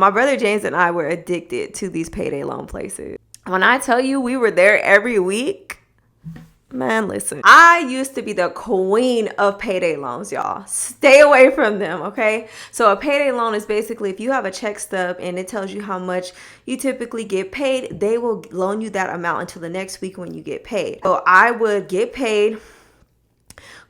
My brother James and I were addicted to these payday loan places. When I tell you we were there every week, man, listen. I used to be the queen of payday loans, y'all. Stay away from them, okay? So a payday loan is basically if you have a check stub and it tells you how much you typically get paid, they will loan you that amount until the next week when you get paid. So I would get paid,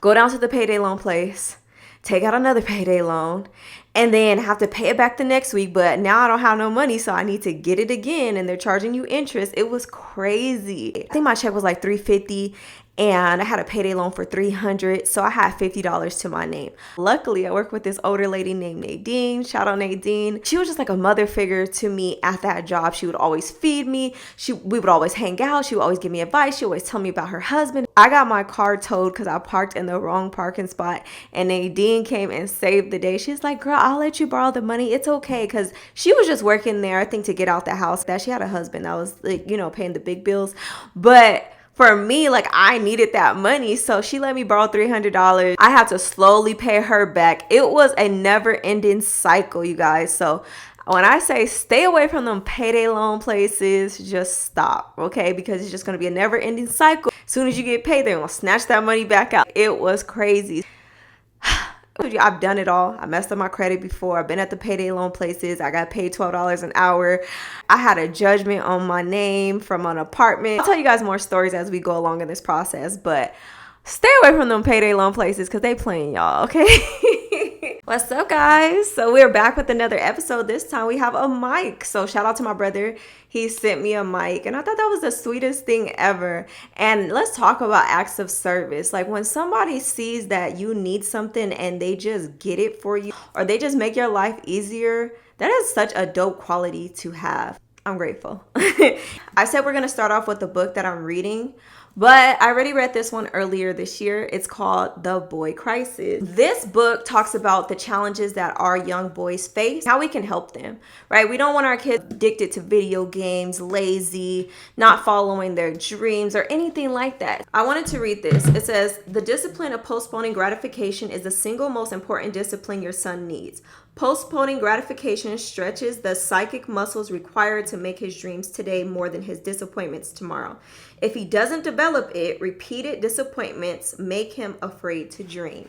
go down to the payday loan place, take out another payday loan, and then have to pay it back the next week. But now I don't have no money, so I need to get it again, and they're charging you interest. It was crazy. I think my check was like $350, and I had a payday loan for $300, so I had $50 to my name. Luckily, I worked with this older lady named Nadine. Shout out Nadine. She was just like a mother figure to me at that job. She would always feed me. We would always hang out. She would always give me advice. She would always tell me about her husband. I got my car towed because I parked in the wrong parking spot, and Nadine came and saved the day. She's like, girl, I'll let you borrow the money. It's okay, because she was just working there, I think, to get out the house. That she had a husband that was, like, you know, paying the big bills. But for me, like, I needed that money, so she let me borrow $300. I had to slowly pay her back. It was a never-ending cycle, you guys. So when I say stay away from them payday loan places, just stop, okay? Because it's just going to be a never-ending cycle. As soon as you get paid, they're going to snatch that money back out. It was crazy. I've done it all. I messed up my credit before. I've been at the payday loan places. I got paid $12 an hour. I had a judgment on my name from an apartment. I'll tell you guys more stories as we go along in this process, but stay away from them payday loan places because they playing y'all, okay? What's up, guys? So we're back with another episode. This time we have a mic. So shout out to my brother. He sent me a mic, and I thought that was the sweetest thing ever. And let's talk about acts of service. Like when somebody sees that you need something and they just get it for you, or they just make your life easier, that is such a dope quality to have. I'm grateful. I said we're going to start off with the book that I'm reading, but I already read this one earlier this year. It's called The Boy Crisis. This book talks about the challenges that our young boys face, how we can help them, right? We don't want our kids addicted to video games, lazy, not following their dreams, or anything like that. I wanted to read this. It says, the discipline of postponing gratification is the single most important discipline your son needs. Postponing gratification stretches the psychic muscles required to make his dreams today more than his disappointments tomorrow. If he doesn't develop it, repeated disappointments make him afraid to dream.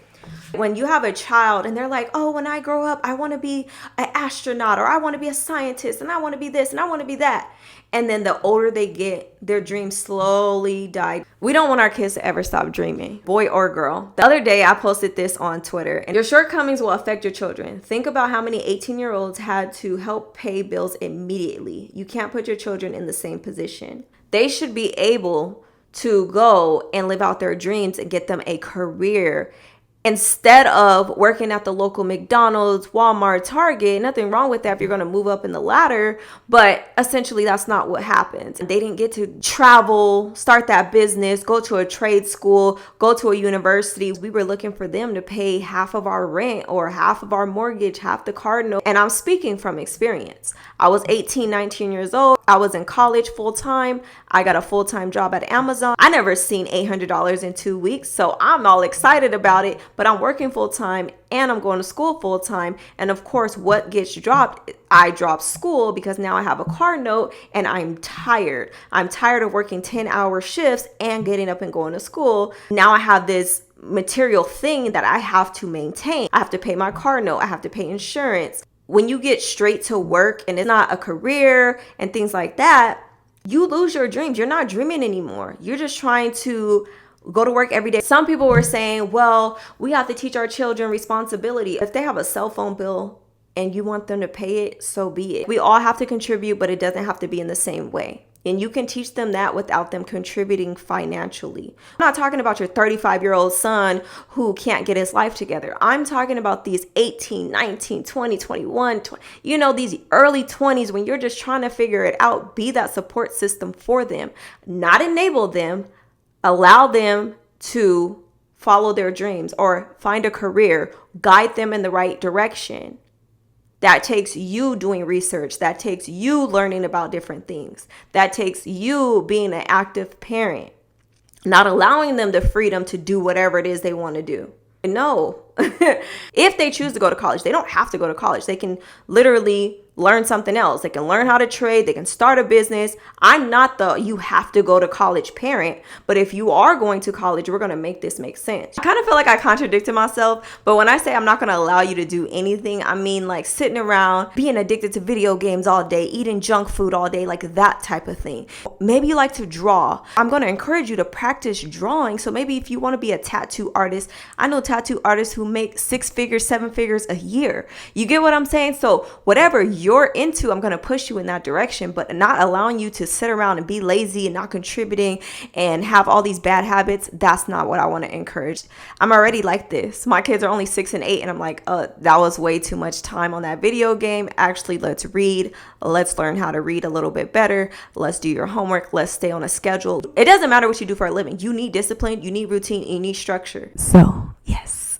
When you have a child and they're like, oh, when I grow up, I want to be an astronaut, or I want to be a scientist, and I want to be this, and I want to be that. And then the older they get, their dreams slowly die. We don't want our kids to ever stop dreaming, boy or girl. The other day, I posted this on Twitter, and your shortcomings will affect your children. Think about how many 18-year-olds had to help pay bills immediately. You can't put your children in the same position. They should be able to go and live out their dreams and get them a career instead of working at the local McDonald's, Walmart, Target. Nothing wrong with that if you're going to move up in the ladder, but essentially that's not what happens. They didn't get to travel, start that business, go to a trade school, go to a university. We were looking for them to pay half of our rent or half of our mortgage, half the car note. And I'm speaking from experience. I was 18, 19 years old. I was in college full time. I got a full-time job at Amazon. I never seen $800 in 2 weeks, so I'm all excited about it. But I'm working full time and I'm going to school full time. And of course, what gets dropped? I dropped school because now I have a car note and I'm tired. I'm tired of working 10-hour shifts and getting up and going to school. Now I have this material thing that I have to maintain. I have to pay my car note. I have to pay insurance. When you get straight to work and it's not a career and things like that, you lose your dreams. You're not dreaming anymore. You're just trying to go to work every day. Some people were saying, well, we have to teach our children responsibility. If they have a cell phone bill and you want them to pay it, so be it. We all have to contribute, but it doesn't have to be in the same way. And you can teach them that without them contributing financially. I'm not talking about your 35-year-old son who can't get his life together. I'm talking about these 18, 19, 20, 21, 20, these early 20s when you're just trying to figure it out. Be that support system for them, not enable them. Allow them to follow their dreams or find a career, guide them in the right direction. That takes you doing research. That takes you learning about different things. That takes you being an active parent, not allowing them the freedom to do whatever it is they want to do. No, if they choose to go to college, they don't have to go to college. They can literally learn something else. They can learn how to trade. They can start a business. I'm not the you have to go to college parent, but if you are going to college, we're going to make this make sense. I kind of feel like I contradicted myself, but when I say I'm not going to allow you to do anything, I mean like sitting around, being addicted to video games all day, eating junk food all day, like that type of thing. Maybe you like to draw. I'm going to encourage you to practice drawing. So maybe if you want to be a tattoo artist, I know tattoo artists who make 6 figures, 7 figures a year. You get what I'm saying? So whatever you're into, I'm going to push you in that direction, but not allowing you to sit around and be lazy and not contributing and have all these bad habits. That's not what I want to encourage. I'm already like this. My kids are only 6 and 8 and I'm like, that was way too much time on that video game. Actually, let's read. Let's learn how to read a little bit better. Let's do your homework. Let's stay on a schedule. It doesn't matter what you do for a living. You need discipline, you need routine, you need structure. So yes,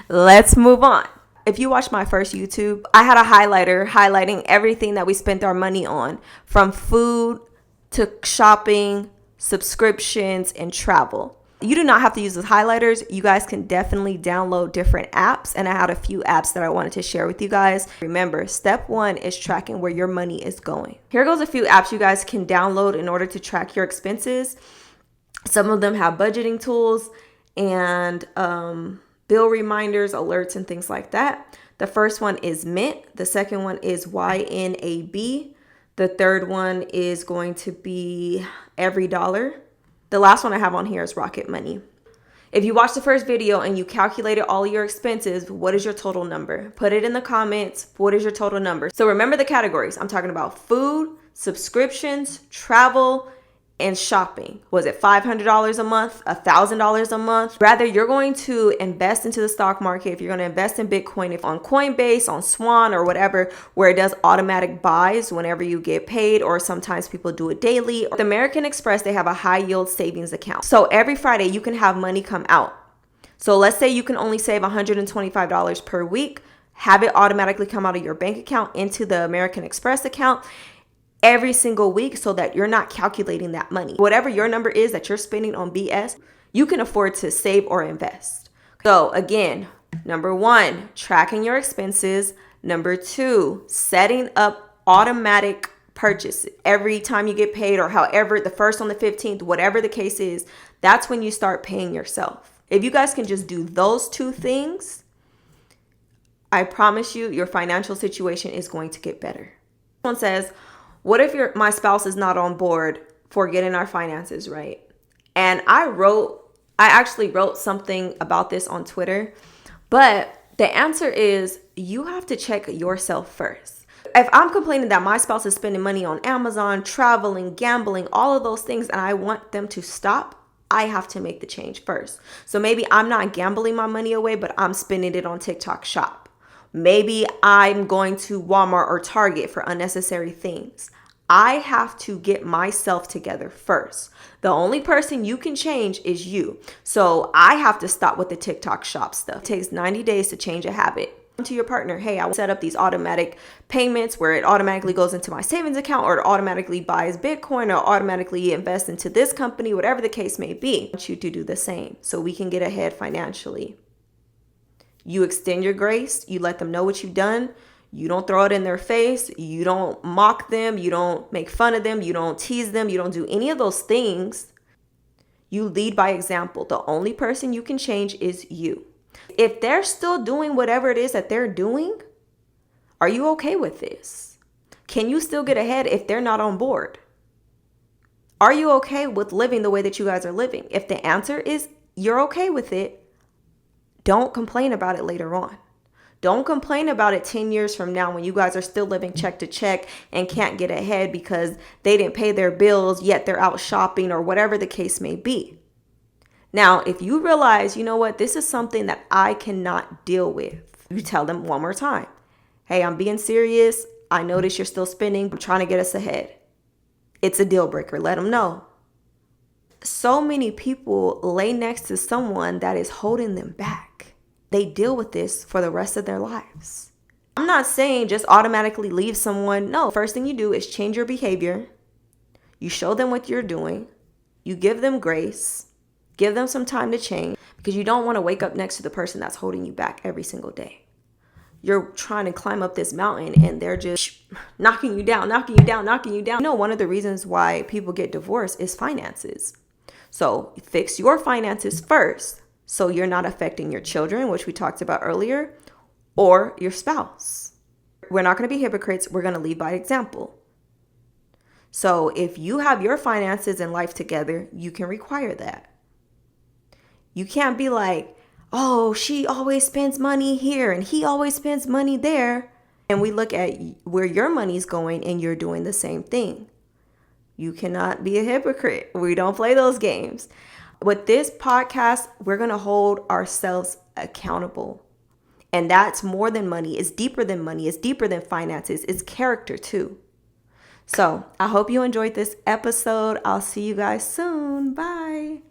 let's move on. If you watched my first YouTube, I had a highlighter highlighting everything that we spent our money on, from food to shopping, subscriptions, and travel. You do not have to use those highlighters. You guys can definitely download different apps, and I had a few apps that I wanted to share with you guys. Remember, step 1 is tracking where your money is going. Here goes a few apps you guys can download in order to track your expenses. Some of them have budgeting tools and bill reminders, alerts, and things like that. The first one is Mint. The second one is YNAB. The third one is going to be EveryDollar. The last one I have on here is Rocket Money. If you watched the first video and you calculated all your expenses, what is your total number? Put it in the comments. What is your total number? So remember the categories. I'm talking about food, subscriptions, travel, and shopping. Was it $500 a month, $1,000 a month? Rather, you're going to invest into the stock market. If you're going to invest in Bitcoin, if on Coinbase, on Swan, or whatever, where it does automatic buys whenever you get paid, or sometimes people do it daily. With American Express, they have a high yield savings account. So every Friday you can have money come out. So let's say you can only save $125 per week. Have it automatically come out of your bank account into the American Express account every single week, so that you're not calculating that money. Whatever your number is that you're spending on BS, you can afford to save or invest. So again, number 1, tracking your expenses. Number 2, setting up automatic purchases every time you get paid, or however, the first on the 15th, whatever the case is, that's when you start paying yourself. If you guys can just do those 2 things, I promise you your financial situation is going to get better. One says, what if my spouse is not on board for getting our finances right? And I actually wrote something about this on Twitter, but the answer is you have to check yourself first. If I'm complaining that my spouse is spending money on Amazon, traveling, gambling, all of those things, and I want them to stop, I have to make the change first. So maybe I'm not gambling my money away, but I'm spending it on TikTok Shop. Maybe I'm going to Walmart or Target for unnecessary things. I have to get myself together first. The only person you can change is you. So I have to stop with the TikTok Shop stuff. It takes 90 days to change a habit. To your partner, hey, I set up these automatic payments where it automatically goes into my savings account, or it automatically buys Bitcoin, or automatically invests into this company, whatever the case may be. I want you to do the same so we can get ahead financially. You extend your grace. You let them know what you've done. You don't throw it in their face. You don't mock them. You don't make fun of them. You don't tease them. You don't do any of those things. You lead by example. The only person you can change is you. If they're still doing whatever it is that they're doing, are you okay with this? Can you still get ahead if they're not on board? Are you okay with living the way that you guys are living? If the answer is you're okay with it, don't complain about it later on. Don't complain about it 10 years from now when you guys are still living check to check and can't get ahead because they didn't pay their bills, yet they're out shopping or whatever the case may be. Now, if you realize, you know what, this is something that I cannot deal with, you tell them one more time. Hey, I'm being serious. I notice you're still spending. I'm trying to get us ahead. It's a deal breaker. Let them know. So many people lay next to someone that is holding them back. They deal with this for the rest of their lives. I'm not saying just automatically leave someone. No, first thing you do is change your behavior. You show them what you're doing. You give them grace. Give them some time to change, because you don't want to wake up next to the person that's holding you back every single day. you're trying to climb up this mountain and they're just knocking you down, knocking you down, knocking you down. You know, one of the reasons why people get divorced is finances. So fix your finances first so you're not affecting your children, which we talked about earlier, or your spouse. We're not going to be hypocrites. We're going to lead by example. So if you have your finances and life together, you can require that. You can't be like, oh, she always spends money here and he always spends money there. And we look at where your money's going and you're doing the same thing. You cannot be a hypocrite. We don't play those games. With this podcast, we're going to hold ourselves accountable. And that's more than money. It's deeper than money. It's deeper than finances. It's character too. So I hope you enjoyed this episode. I'll see you guys soon. Bye.